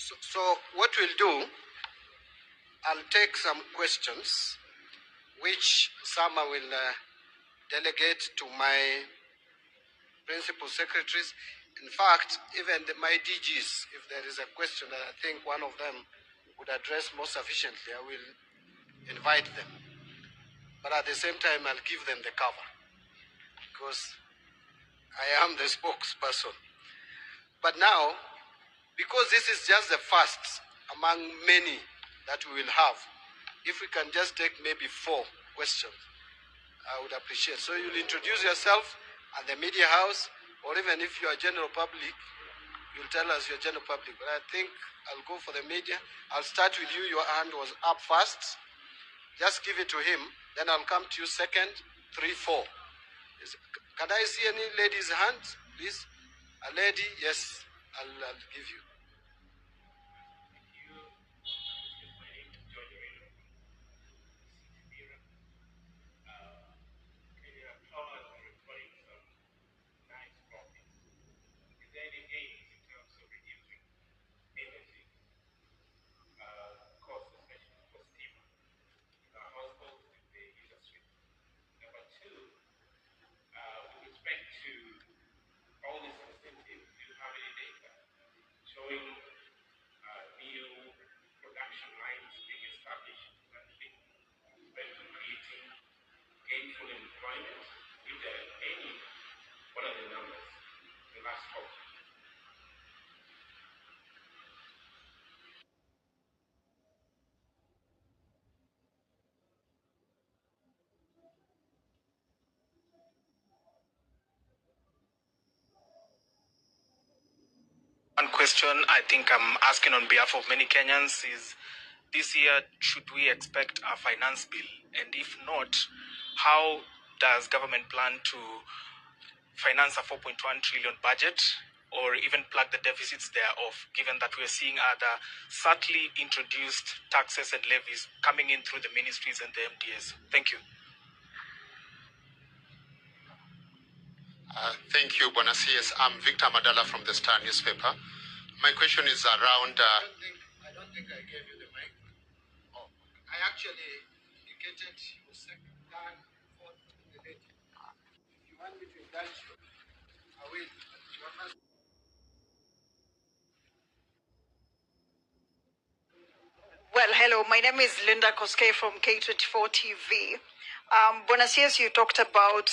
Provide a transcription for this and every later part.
So what we'll do, I'll take some questions, which some I will delegate to my principal secretaries. In fact, even my DGs, if there is a question that I think one of them would address more sufficiently, I will invite them. But at the same time, I'll give them the cover because I am the spokesperson. But now, because this is just the first among many that we will have, if we can just take maybe 4 questions, I would appreciate. So you'll introduce yourself and the media house, or even if you are general public, you'll tell us you're general public. But I think I'll go for the media. I'll start with you. Your hand was up first. Just give it to him. Then I'll come to you second, 3, 4. Can I see any lady's hand, please? A lady, yes, I'll give you. One question I think I'm asking on behalf of many Kenyans is, this year, should we expect a finance bill? And if not, how does government plan to finance a 4.1 trillion budget, or even plug the deficits thereof, given that we're seeing other subtly introduced taxes and levies coming in through the ministries and the MDAs? Thank you. Thank you, Bwana CS. I'm Victor Madala from the Star newspaper. My question is around... I don't think I gave you the mic. Oh, I actually indicated you second, third, fourth, the lady. If you want me to indulge you, I will. Well, hello. My name is Linda Koske from K24 TV. Bonacius, you talked about,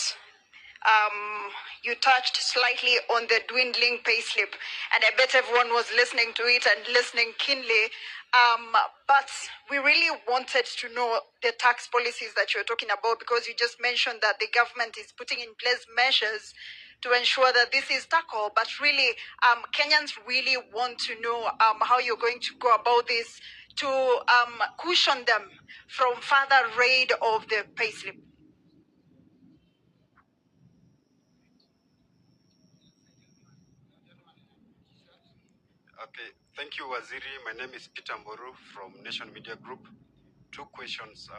you touched slightly on the dwindling payslip, and I bet everyone was listening to it and listening keenly. But we really wanted to know the tax policies that you're talking about, because you just mentioned that the government is putting in place measures to ensure that this is tackled. But really, Kenyans really want to know how you're going to go about this to cushion them from further raid of the payslip. Okay, thank you, Waziri. My name is Peter Mboru from Nation Media Group. 2 questions.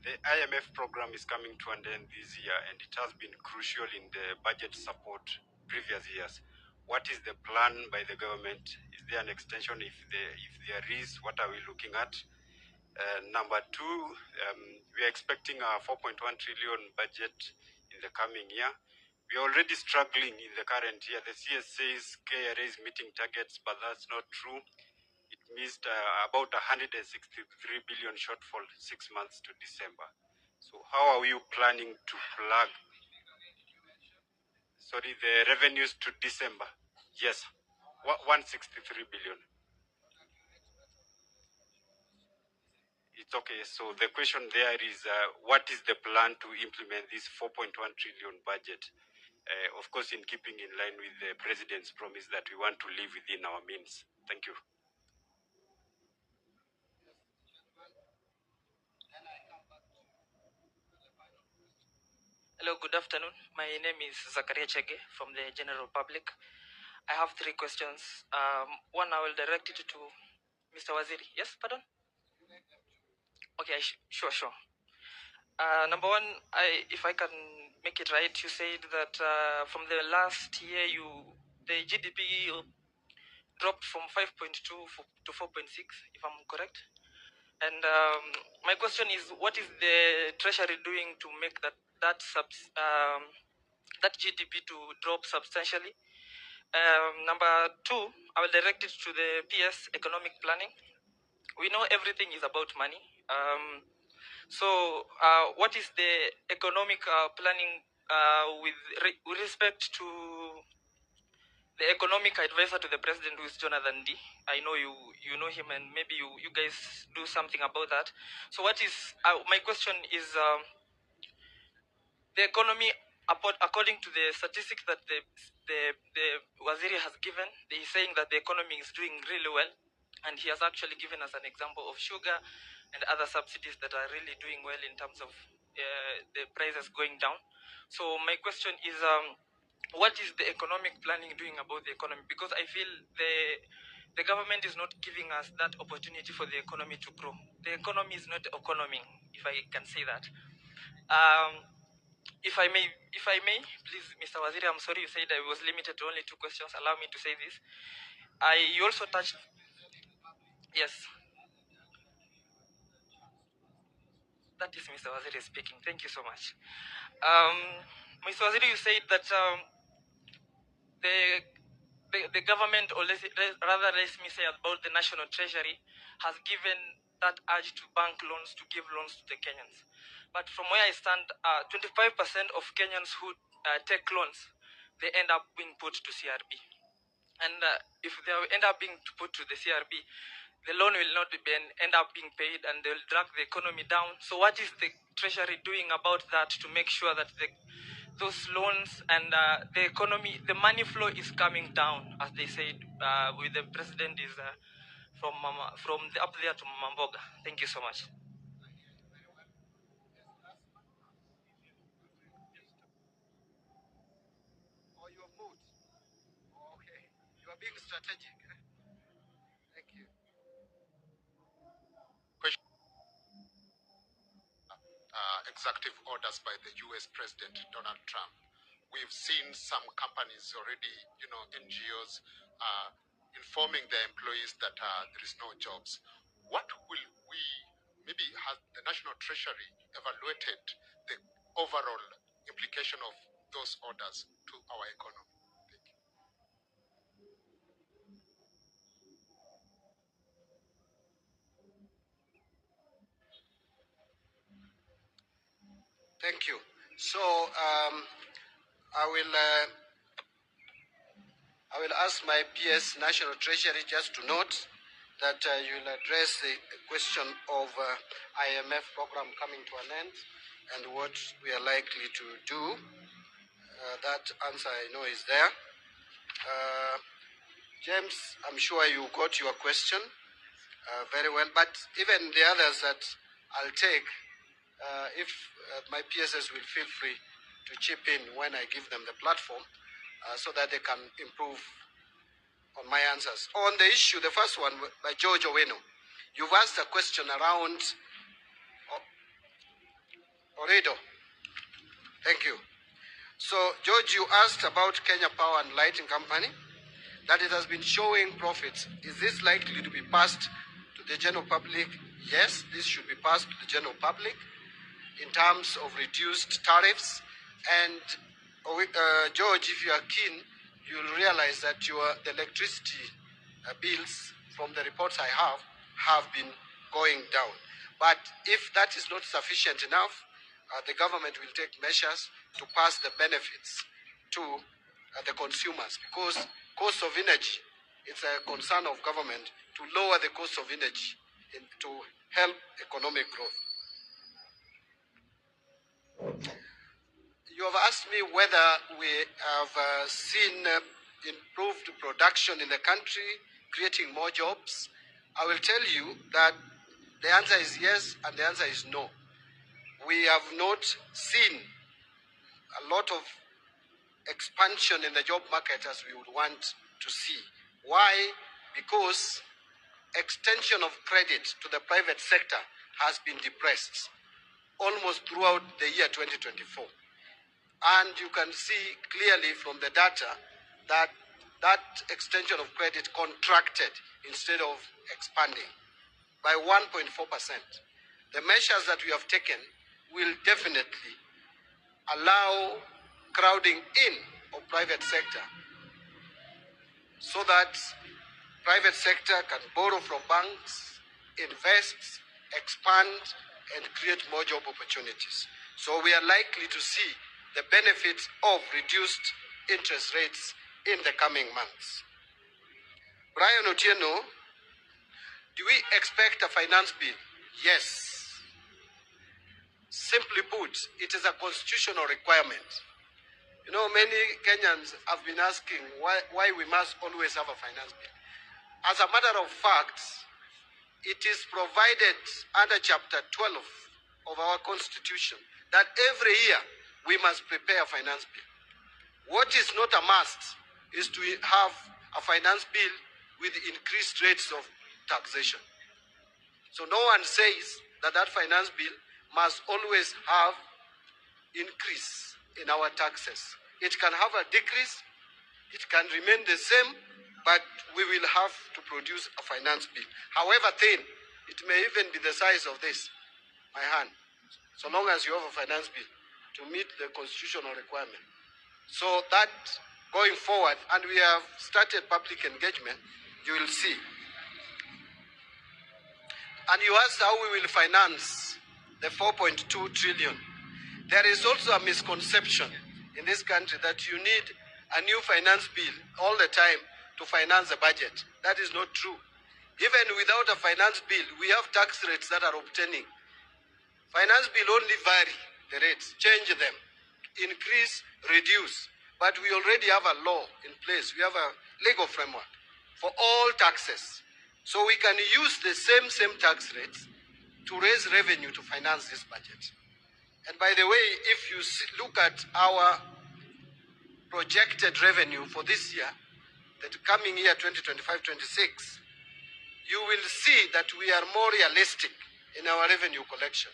The IMF program is coming to an end this year, and it has been crucial in the budget support previous years. What is the plan by the government? Is there an extension? If there is, what are we looking at? Number 2, we are expecting a 4.1 trillion budget in the coming year. We are already struggling in the current year. The CS says KRA is meeting targets, but that's not true. It missed about 163 billion shortfall 6 months to December. So how are you planning to plug? Sorry, the revenues to December. Yes, 163 billion. It's okay. So the question there is, what is the plan to implement this 4.1 trillion budget? Of course, in keeping in line with the president's promise that we want to live within our means. Thank you. Hello, good afternoon. My name is Zakaria Chege from the general public. I have 3 questions. One, I will direct it to Mr. Waziri. Yes, pardon? Okay, sure. Number one, if I can make it right, you said that from the last year, the GDP dropped from 5.2 to 4.6, if I'm correct. And my question is, what is the Treasury doing to make that GDP to drop substantially? Number two, I will direct it to the PS economic planning. We know everything is about money. So what is the economic planning with respect to the economic advisor to the president, who is Jonathan D? I know you know him, and maybe you guys do something about that. So what is my question is, the economy, according to the statistics that the Waziri has given, he is saying that the economy is doing really well, and he has actually given us an example of sugar and other subsidies that are really doing well in terms of the prices going down. So my question is, what is the economic planning doing about the economy? Because I feel the government is not giving us that opportunity for the economy to grow. The economy is not economing, if I can say that. If I may, please, Mr. Waziri, I'm sorry you said I was limited to only 2 questions. Allow me to say this. You also touched, yes, that is Mr. Waziri speaking. Thank you so much. Mr. Waziri, you said that the government, or rather let me say about the National Treasury, has given that urge to bank loans, to give loans to the Kenyans. But from where I stand, 25% of Kenyans who take loans, they end up being put to CRB. And if they end up being put to the CRB, the loan will not end up being paid, and they'll drag the economy down. So what is the Treasury doing about that to make sure that those loans and the economy, the money flow is coming down, as they said, with the president is from up there to Mamboga. Thank you so much. Or you have moved? Oh, okay. You are being strategic. Thank you. Question, executive orders by the U.S. President Donald Trump. We've seen some companies already, NGOs, informing their employees that there is no jobs. What will we, maybe has the National Treasury evaluated the overall implication of those orders to our economy? Thank you. Thank you. So I will ask my PS National Treasury just to note that you'll address the question of IMF program coming to an end and what we are likely to do. That answer I know is there. James, I'm sure you got your question very well, but even the others that I'll take, if my PSS will feel free to chip in when I give them the platform so that they can improve on my answers. On the issue, the first one by George Oweno, you've asked a question around Oredo. Thank you. So, George, you asked about Kenya Power and Lighting Company, that it has been showing profits. Is this likely to be passed to the general public? Yes, this should be passed to the general public in terms of reduced tariffs. And George, if you are keen, you'll realize that the electricity bills, from the reports I have been going down. But if that is not sufficient enough, the government will take measures to pass the benefits to the consumers, because cost of energy, it's a concern of government to lower the cost of energy to help economic growth. You have asked me whether we have seen improved production in the country, creating more jobs. I will tell you that the answer is yes and the answer is no. We have not seen a lot of expansion in the job market as we would want to see. Why? Because extension of credit to the private sector has been depressed almost throughout the year 2024. And you can see clearly from the data that that extension of credit contracted instead of expanding by 1.4%. The measures that we have taken will definitely allow crowding in of private sector so that private sector can borrow from banks, invest, expand, and create more job opportunities. So we are likely to see the benefits of reduced interest rates in the coming months. Brian Otieno, do we expect a finance bill? Yes. Simply put, it is a constitutional requirement. You know, many Kenyans have been asking why we must always have a finance bill. As a matter of fact, it is provided under Chapter 12 of our Constitution that every year we must prepare a finance bill. What is not a must is to have a finance bill with increased rates of taxation. So no one says that that finance bill must always have increase in our taxes. It can have a decrease, it can remain the same, but we will have to produce a finance bill. However thin, it may even be the size of this, my hand, so long as you have a finance bill to meet the constitutional requirement. So that going forward, and we have started public engagement, you will see. And you asked how we will finance the 4.2 trillion. There is also a misconception in this country that you need a new finance bill all the time to finance the budget. That is not true. Even without a finance bill, we have tax rates that are obtaining. Finance bill only vary the rates, change them, increase, reduce. But we already have a law in place. We have a legal framework for all taxes. So we can use the same tax rates to raise revenue to finance this budget. And by the way, if you look at our projected revenue for this year, the coming year 2025-26, you will see that we are more realistic in our revenue collection.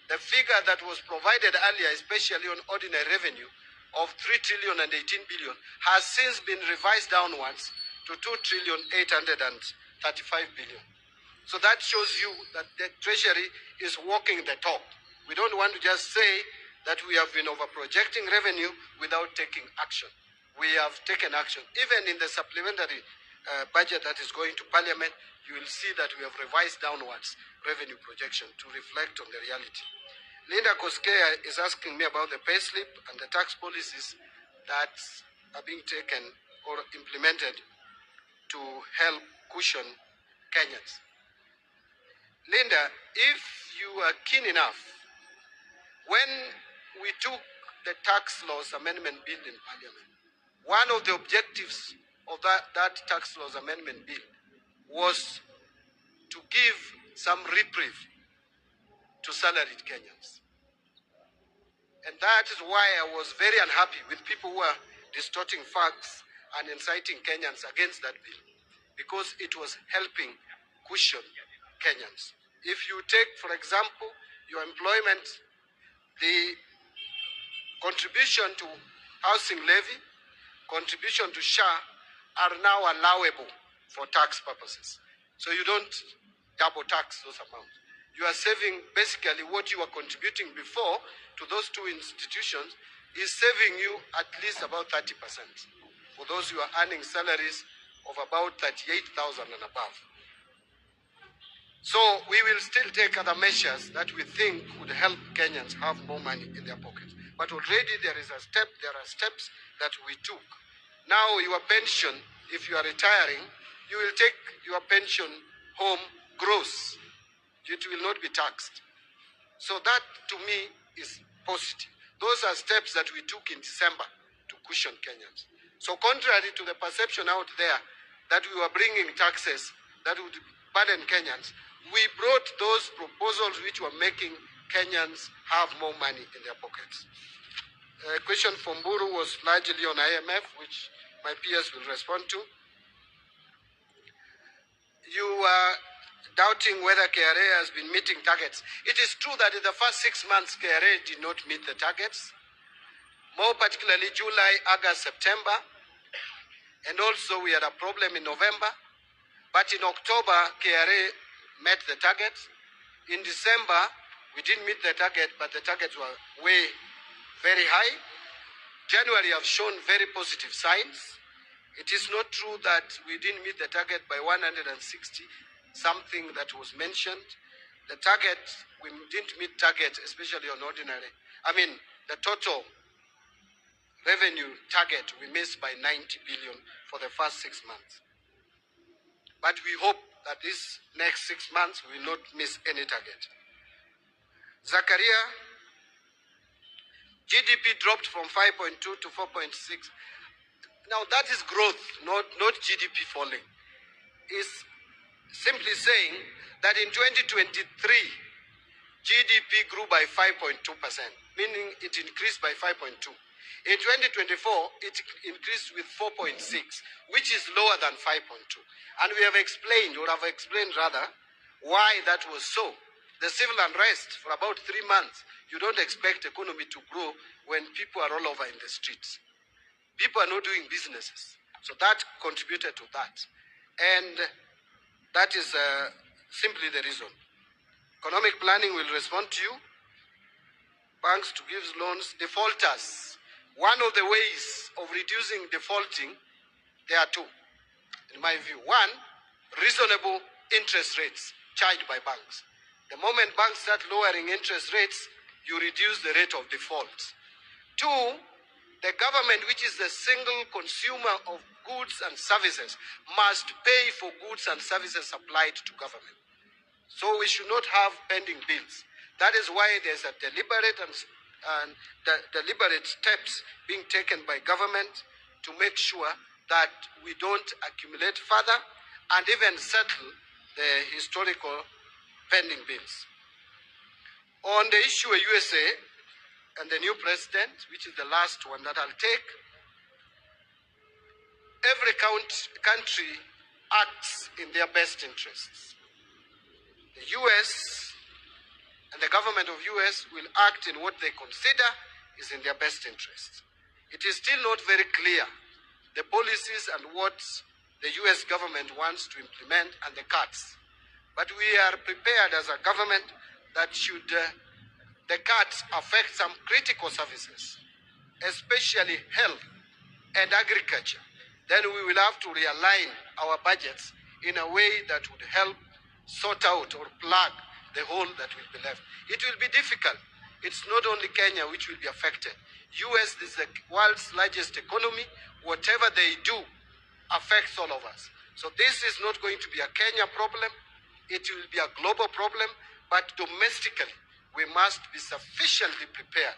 The figure that was provided earlier, especially on ordinary revenue, of 3 trillion and 18 billion, has since been revised downwards to 2 trillion 835 billion. So that shows you that the Treasury is walking the talk. We don't want to just say that we have been over-projecting revenue without taking action. We have taken action. Even in the supplementary budget that is going to Parliament, you will see that we have revised downwards revenue projection to reflect on the reality. Linda Koskea is asking me about the payslip and the tax policies that are being taken or implemented to help cushion Kenyans. Linda, if you are keen enough, when we took the tax laws amendment bill in Parliament, one of the objectives of that tax laws amendment bill was to give some reprieve to salaried Kenyans. And that is why I was very unhappy with people who are distorting facts and inciting Kenyans against that bill, because it was helping cushion Kenyans. If you take, for example, your employment, the contribution to housing levy, contribution to SHA are now allowable for tax purposes. So you don't double tax those amounts. You are saving basically what you were contributing before to those two institutions is saving you at least about 30% for those who are earning salaries of about 38,000 and above. So we will still take other measures that we think would help Kenyans have more money in their pockets. But already there are steps that we took. Now your pension, if you are retiring, you will take your pension home gross. It will not be taxed. So that to me is positive. Those are steps that we took in December to cushion Kenyans. So contrary to the perception out there that we were bringing taxes that would burden Kenyans, we brought those proposals which were making Kenyans have more money in their pockets. A question from Mburu was largely on IMF, which my peers will respond to. You are doubting whether KRA has been meeting targets. It is true that in the first 6 months, KRA did not meet the targets, more particularly July, August, September. And also we had a problem in November, but in October, KRA met the target. In December, we didn't meet the target, but the targets were way very high. January have shown very positive signs. It is not true that we didn't meet the target by 160, something that was mentioned. The target, we didn't meet target, especially on ordinary. The total revenue target we missed by 90 billion for the first 6 months. But we hope that this next 6 months we will not miss any target. Zakaria, GDP dropped from 5.2 to 4.6. Now that is growth, not GDP falling. It's simply saying that in 2023, GDP grew by 5.2%, meaning it increased by 5.2. In 2024, it increased with 4.6, which is lower than 5.2. And we have explained, rather, why that was so. The civil unrest for about 3 months, you don't expect economy to grow when people are all over in the streets. People are not doing businesses. So that contributed to that. And that is simply the reason. Economic planning will respond to you. Banks to give loans. Defaulters. One of the ways of reducing defaulting, there are two, in my view. One, reasonable interest rates charged by banks. The moment banks start lowering interest rates, you reduce the rate of default. Two, the government, which is the single consumer of goods and services, must pay for goods and services supplied to government. So we should not have pending bills. That is why there's a deliberate steps being taken by government to make sure that we don't accumulate further and even settle the historical pending bills. On the issue of USA and the new president, which is the last one that I'll take, every country acts in their best interests. The US and the government of US will act in what they consider is in their best interest. It is still not very clear the policies and what the US government wants to implement and the cuts. But we are prepared as a government that should the cuts affect some critical services, especially health and agriculture, then we will have to realign our budgets in a way that would help sort out or plug the hole that will be left. It will be difficult. It's not only Kenya which will be affected. US is the world's largest economy. Whatever they do affects all of us. So this is not going to be a Kenya problem. It will be a global problem, but domestically, we must be sufficiently prepared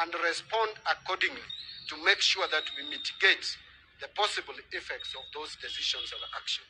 and respond accordingly to make sure that we mitigate the possible effects of those decisions and actions.